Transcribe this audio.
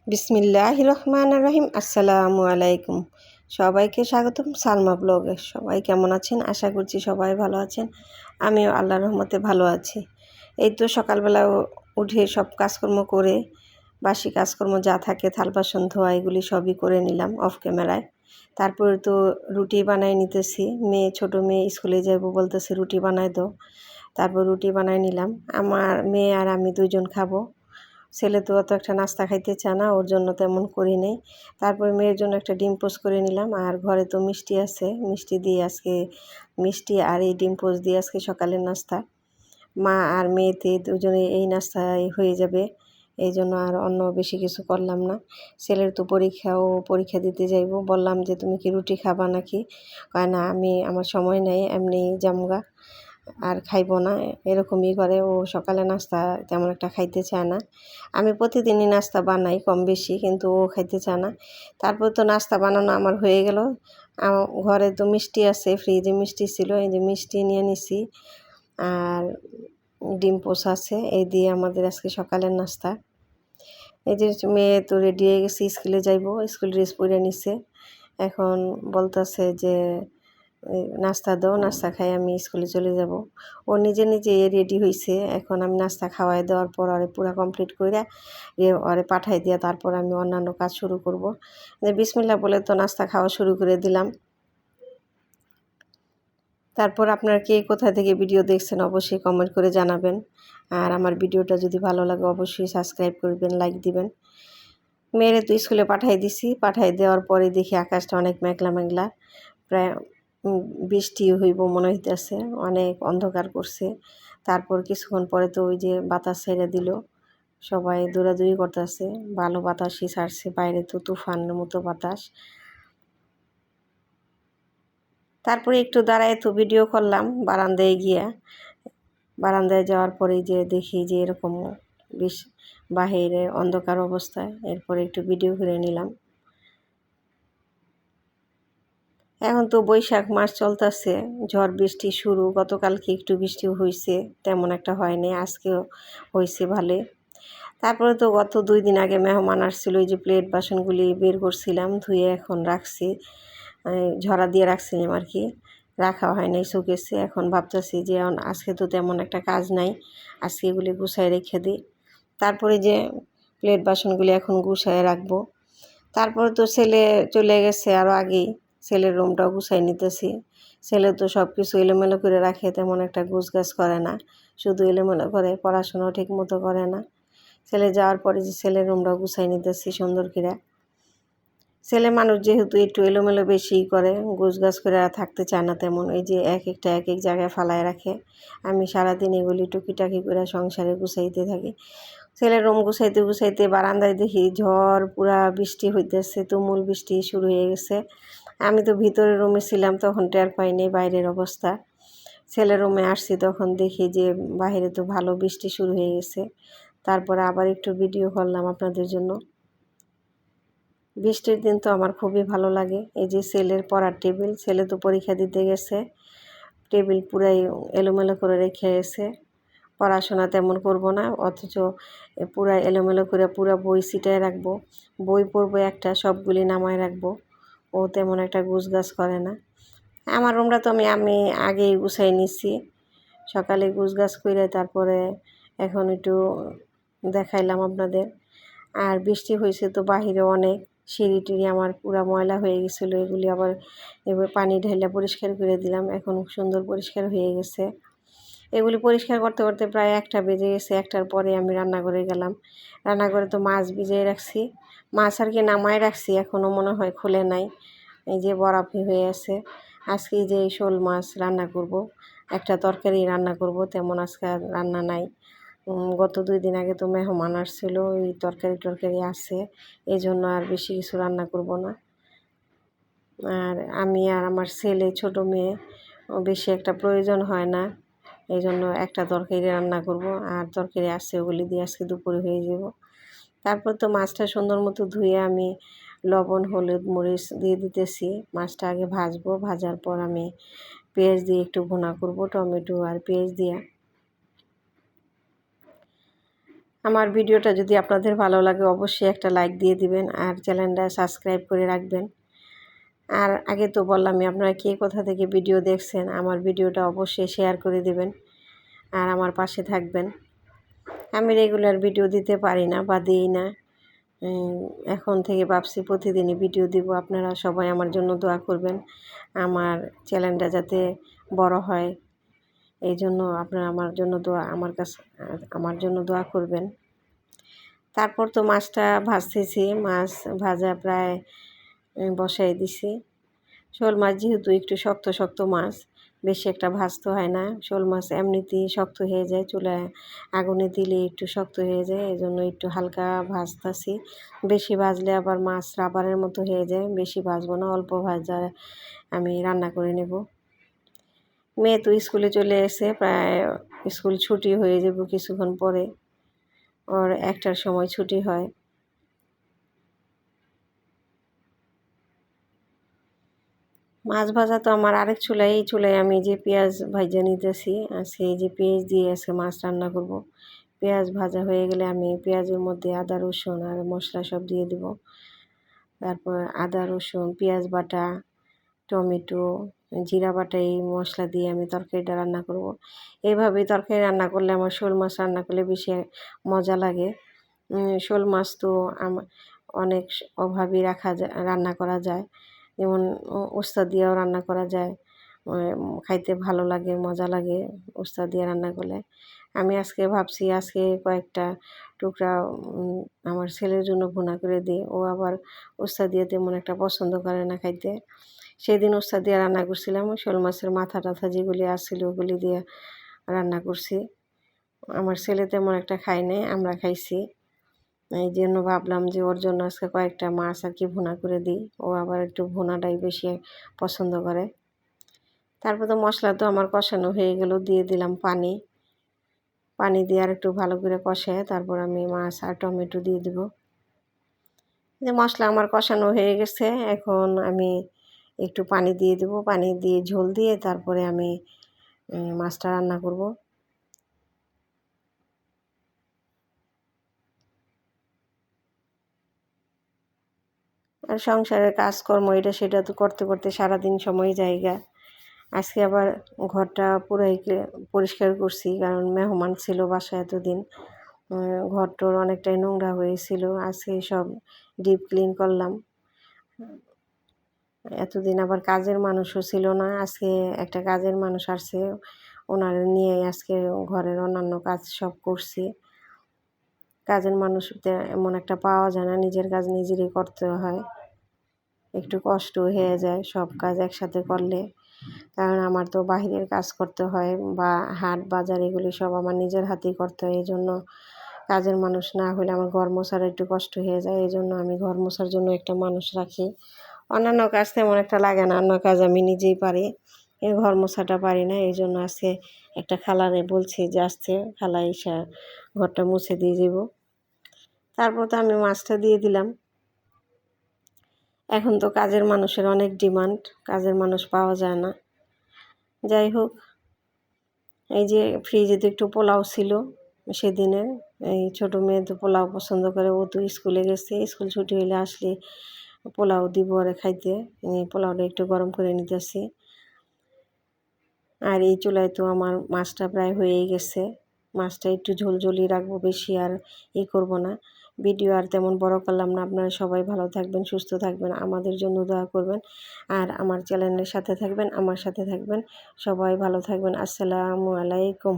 বিসমিল্লাহির রহমানির রহিম। আসসালামু আলাইকুম। সবাইকে স্বাগতম সালমা ব্লগে। সবাই কেমন আছেন? আশা করছি সবাই ভালো আছেন। আমিও আল্লাহর রহমতে ভালো আছি। এই তো সকালবেলা উঠে সব কাজকর্ম করে বাসি কাজকর্ম যা থাকে থাল বাসন ধোয়া এগুলি সবই করে নিলাম অফ ক্যামেরায়। তারপরে তো রুটি বানাই নিতেছি। ছোট মেয়ে স্কুলে যাব বলতেছে রুটি বানাই দাও। তারপর রুটি বানাই নিলাম। আমার মেয়ে আর আমি দুইজন খাবো। ছেলে তো অত একটা নাস্তা খাইতে চায় না, ওর জন্য তেমন করি নেই। তারপর মেয়ের জন্য একটা ডিম পোস্ট করে নিলাম। আর ঘরে তো মিষ্টি আছে, মিষ্টি আর এই ডিম পোস্ট দিয়ে আজকে সকালের নাস্তা। মা আর মেয়েতে দুজনে এই নাস্তায় হয়ে যাবে, এই জন্য আর অন্য বেশি কিছু করলাম না। ছেলের তো পরীক্ষা দিতে যাইব। বললাম যে তুমি কি রুটি খাবা নাকি? কয় না, আমার সময় নেই, এমনি জামগা আর খাইব না, এরকমই করে। ও সকালে নাস্তা তেমন একটা খাইতে চায় না। আমি প্রতিদিনই নাস্তা বানাই কম বেশি, কিন্তু ও খাইতে চায় না। তারপর তো নাস্তা বানানো আমার হয়ে গেল। ঘরে তো মিষ্টি আছে, ফ্রিজে মিষ্টি ছিল, এই যে মিষ্টি নিয়ে নিছি আর ডিম পোচ আছে। এই দিয়ে আমাদের আজকে সকালের নাস্তা। এই যে মেয়ে তো রেডি হয়ে গেছে, স্কুলে যাইব, স্কুল ড্রেস পরে নিছে। এখন বলতেছে যে নাস্তা দাও, নাস্তা খাই আমি স্কুলে চলে যাব। ও নিজে নিজে রেডি হয়েছে। এখন আমি নাস্তা খাওয়াই দেওয়ার পর ওরে পুরা কমপ্লিট করে ওরে পাঠাই দিয়ে তারপর আমি অন্যান্য কাজ শুরু করব। যে বিসমিল্লাহ বলে তো নাস্তা খাওয়া শুরু করে দিলাম। তারপর আপনারা কে কোথা থেকে ভিডিও দেখছেন অবশ্যই কমেন্ট করে জানাবেন। আর আমার ভিডিওটা যদি ভালো লাগে অবশ্যই সাবস্ক্রাইব করবেন, লাইক দিবেন। মেয়েরে তো স্কুলে পাঠাই দিছি। পাঠাই দেওয়ার পরে দেখি আকাশটা অনেক মেঘলা মেঘলা, প্রায় বৃষ্টি হইব মনে হইতেছে, অনেক অন্ধকার করছে। তারপর কিছুক্ষণ পরে তো ওই যে বাতাস ছেড়ে দিল, সবাই দৌড়াদৌড়ি করতেছে। ভালো বাতাসই ছাড়ছে, বাইরে তো তুফানের মতো বাতাস। তারপরে একটু দাঁড়ায় তো ভিডিও করলাম বারান্দায় গিয়া। বারান্দায় যাওয়ার পরে যে দেখি যে এরকম বাহিরে অন্ধকার অবস্থায়, এরপরে একটু ভিডিও করে নিলাম। এখন তো বৈশাখ মাস চলতেছে, ঝড় বৃষ্টি শুরু। গতকালকে একটু বৃষ্টি হয়েছে, তেমন একটা হয়নি, আজকেও হয়েছে ভালোই। তারপরে তো গত 2 দিন আগে মেহমান আসছিল, ওই যে প্লেট বাসনগুলি বের করছিলাম, ধুয়ে এখন রাখছি, ঝরা দিয়ে রাখছিলাম আর কি, রাখা হয় নাই, শুকেছে। এখন ভাবতেছি যে আজকে তো তেমন একটা কাজ নাই, আজকে এগুলি গুছায় রেখে দিই। তারপরে যে প্লেট বাসনগুলি এখন গুছায় রাখবো। তারপরে তো ছেলে চলে গেছে আরও আগেই, ছেলের রুমটাও গুছাই নিতেছি। ছেলে তো সব কিছু এলোমেলো করে রাখে, তেমন একটা গোছগাছ করে না, শুধু এলোমেলো করে, পড়াশোনাও ঠিক মতো করে না। ছেলে যাওয়ার পরে যে ছেলের রুমটাও গুছাই নিতেছি সুন্দর করে। ছেলে মানুষ যেহেতু একটু এলোমেলো বেশিই করে, গোছগাছ করে থাকতে চায় না তেমন, এই যে এক এক জায়গায় ফালায় রাখে। আমি সারাদিন এগুলি টুকিটাকি করে সংসারে গুছাইতে থাকি। ছেলের রুম গুছাইতে গুছাইতে বারান্দায় দেখি ঝড়, পুরা বৃষ্টি হইতেছে, তুমুল বৃষ্টি শুরু হয়ে গেছে। আমি তো ভিতরের রুমে ছিলাম, তখন টের পাইনি বাইরের অবস্থা। ছেলের রুমে আসছি তখন দেখি যে বাইরে তো ভালো বৃষ্টি শুরু হয়ে গেছে। তারপরে আবার একটু ভিডিও করলাম আপনাদের জন্য। বৃষ্টির দিন তো আমার খুবই ভালো লাগে। এই যে ছেলের পড়ার টেবিল, ছেলে তো পরীক্ষা দিতে গেছে, টেবিল পুরাই এলোমেলো করে রেখে গেছে। পড়াশোনা তেমন করব না, অথচ পুরা এলোমেলো করে পুরা বই ছিটায় রাখবো। বই পড়বো একটা, সবগুলি নামায় রাখবো। ও তেমন একটা গুছগাছ করে না। আমার রুমটা তো আমি আগেই গুছাই নিছি, সকালে গুছগাছ করে তারপরে এখন একটু দেখাইলাম আপনাদের। আর বৃষ্টি হয়েছে তো বাহিরে অনেক, সিঁড়ি টিড়ি আমার পুরা ময়লা হয়ে গেছিলো, এগুলি আবার এবার পানি ঢেলে পরিষ্কার করে দিলাম, এখন সুন্দর পরিষ্কার হয়ে গেছে। এগুলি পরিষ্কার করতে করতে প্রায় 1টা বেজে গেছে। 1টার পরে আমি রান্নাঘরে গেলাম। রান্নাঘরে তো মাছ ভিজিয়ে রাখছি, মাছ আর কি নামায় রাখছি, এখনও মনে হয় খুলে নাই, এই যে বরফি হয়ে আছে। আজকে যে শোল মাছ রান্না করব, একটা তরকারি রান্না করব, তেমন আজকে আর রান্না নাই। গত 2 দিন আগে তো মেহমান আসছিল, ওই তরকারি আছে, এই জন্য আর বেশি কিছু রান্না করব না। আর আমি আর আমার ছেলে, ছোট মেয়ে, বেশি একটা প্রয়োজন হয় না, এই জন্য একটা তরকারি রান্না করব। আর তরকারি আসছে, ওগুলি দিয়ে আজকে দুপুরে হয়ে যাব। তারপর তো মাছটা সুন্দর মতো ধুয়ে আমি লবণ, হলুদ, মরিচ দিয়ে দিতেছি। মাছটা আগে ভাজবো, ভাজার পর আমি পেঁয়াজ দিয়ে একটু ভুনা করব, টমেটো আর পেঁয়াজ দিয়ে। আমার ভিডিওটা যদি আপনাদের ভালো লাগে অবশ্যই একটা লাইক দিয়ে দিবেন আর চ্যানেলটা সাবস্ক্রাইব করে রাখবেন। আর আগে তো বললামই, আপনারা কে কোথা থেকে ভিডিও দেখছেন আমার ভিডিওটা অবশ্যই শেয়ার করে দিবেন আর আমার পাশে থাকবেন। আমি রেগুলার ভিডিও দিতে পারি না বা দিই না, এখন থেকে ভাবছি প্রতিদিনই ভিডিও দিব। আপনারা সবাই আমার জন্য দোয়া করবেন, আমার চ্যানেলটা যাতে বড় হয়, এই জন্য আপনারা আমার জন্য দোয়া করবেন। তারপর তো মাছটা ভাজতেছি, মাছ ভাজা প্রায় বসাই দিছি। শোল মাছ যেহেতু একটু শক্ত শক্ত মাছ, বেশি একটা ভাজতে হয় না। শোল মাছ এমনিতেই শক্ত হয়ে যায়, চুলায় আগুনে দিলে একটু শক্ত হয়ে যায়, এই জন্য একটু হালকা ভাজতেছি। বেশি ভাজলে আবার মাছ রাবারের মতো হয়ে যায়, বেশি ভাজবো না, অল্প ভাজা আমি রান্না করে নেব। মেয়ে তো স্কুলে চলে এসে, প্রায় স্কুল ছুটি হয়ে যাব কিছুক্ষণ পরে, ওর 1টার সময় ছুটি হয়। মাছ ভাজা তো আমার আরেক চুলায়, এই চুলায় আমি যে পেঁয়াজ ভাজা নিতেছি, আজকে এই যে পেঁয়াজ দিয়ে আজকে মাছ রান্না করব। পেঁয়াজ ভাজা হয়ে গেলে আমি পেঁয়াজের মধ্যে আদা রসুন আর মশলা সব দিয়ে দেব। তারপর আদা রসুন পেঁয়াজ বাটা, টমেটো, জিরা বাটা, এই মশলা দিয়ে আমি তরকারিটা রান্না করব। এইভাবেই তরকারি রান্না করলে, আমার শোল মাছ রান্না করলে বেশি মজা লাগে। শোল মাছ তো অনেক অভাবই রান্না করা যায়, যেমন উস্তা দিয়েও রান্না করা যায়, খাইতে ভালো লাগে, মজা লাগে উস্তা দিয়ে রান্না করলে। আমি আজকে ভাবছি আজকে কয়েকটা টুকরা আমার ছেলের জন্য ভুনা করে দিই, ও আবার উস্তা দিয়ে তেমন একটা পছন্দ করে না খাইতে। সেদিন উস্তা দিয়ে রান্না করছিলাম, শোল মাছের মাথা টাথা যেগুলি আসছিল ওগুলি দিয়ে রান্না করছি। আমার ছেলে তেমন একটা খায় নাই, আমরা খাইছি। এই জন্য ভাবলাম যে ওর জন্য আজকে কয়েকটা মাছ আর কি ভুনা করে দিই, ও আবার একটু ভুনাটাই বেশি পছন্দ করে। তারপর তো মশলা তো আমার কষানো হয়ে গেল, দিয়ে দিলাম পানি। পানি দিয়ে আর একটু ভালো করে কষায় তারপর আমি মাছ আর টমেটো দিয়ে দেব। যে মশলা আমার কষানো হয়ে গেছে, এখন আমি একটু পানি দিয়ে দেব, পানি দিয়ে ঝোল দিয়ে তারপরে আমি মাছটা রান্না করব। আর সংসারের কাজকর্ম এটা সেটা তো করতে করতে সারাদিন সময় জায়গা। আজকে আবার ঘরটা পুরাই পরিষ্কার করছি, কারণ মেহমান ছিল বাসায় এতদিন, ঘরটোর অনেকটাই নোংরা হয়েছিল, আজকে সব ডিপ ক্লিন করলাম। এতদিন আবার কাজের মানুষও ছিল না, আজকে একটা কাজের মানুষ আসছে, ওনারা নিয়ে আজকে ঘরের অন্যান্য কাজ সব করছি। কাজের মানুষ এমন একটা পাওয়া যায় না, নিজের কাজ নিজেরই করতে হয়, একটু কষ্ট হয়ে যায় সব কাজ একসাথে করলে। কারণ আমার তো বাহিরের কাজ করতে হয়, বা হাট বাজার এগুলি সব আমার নিজের হাতেই করতে হয়, এই জন্য কাজের মানুষ না হলে আমার ঘর মোছার একটু কষ্ট হয়ে যায়, এই জন্য আমি ঘর মোছার জন্য একটা মানুষ রাখি। অন্যান্য কাজ তেমন একটা লাগে না, অন্য কাজ আমি নিজেই পারি, এই ঘর মোছাটা পারি না, এই জন্য আজকে একটা খালারে বলছি যে আসছে, খালা এসে ঘরটা মুছে দিয়ে যাব। তারপর তো আমি মাছটা দিয়ে দিলাম। এখন তো কাজের মানুষের অনেক ডিমান্ড, কাজের মানুষ পাওয়া যায় না। যাই হোক, এই যে ফ্রিজে তো একটু পোলাও ছিল সেদিনের, এই ছোটো মেয়ে তো পোলাও পছন্দ করে, ও তো স্কুলে গেছে, স্কুল ছুটি হলে আসলে পোলাও দিব ওরে খাইতে, পোলাওটা একটু গরম করে নিতেছি। আর এই চুলায় তো আমার মাছটা প্রায় হয়েই গেছে, মাছটা একটু ঝোলঝোলি রাখবো, বেশি আর করব না। ভিডিও আর তেমন বড় করলাম না, আপনারা সবাই ভালো থাকবেন, সুস্থ থাকবেন, আমাদের জন্য দোয়া করবেন, আর আমার চ্যানেলের সাথে থাকবেন, আমার সাথে থাকবেন। সবাই ভালো থাকবেন। আসসালামু আলাইকুম।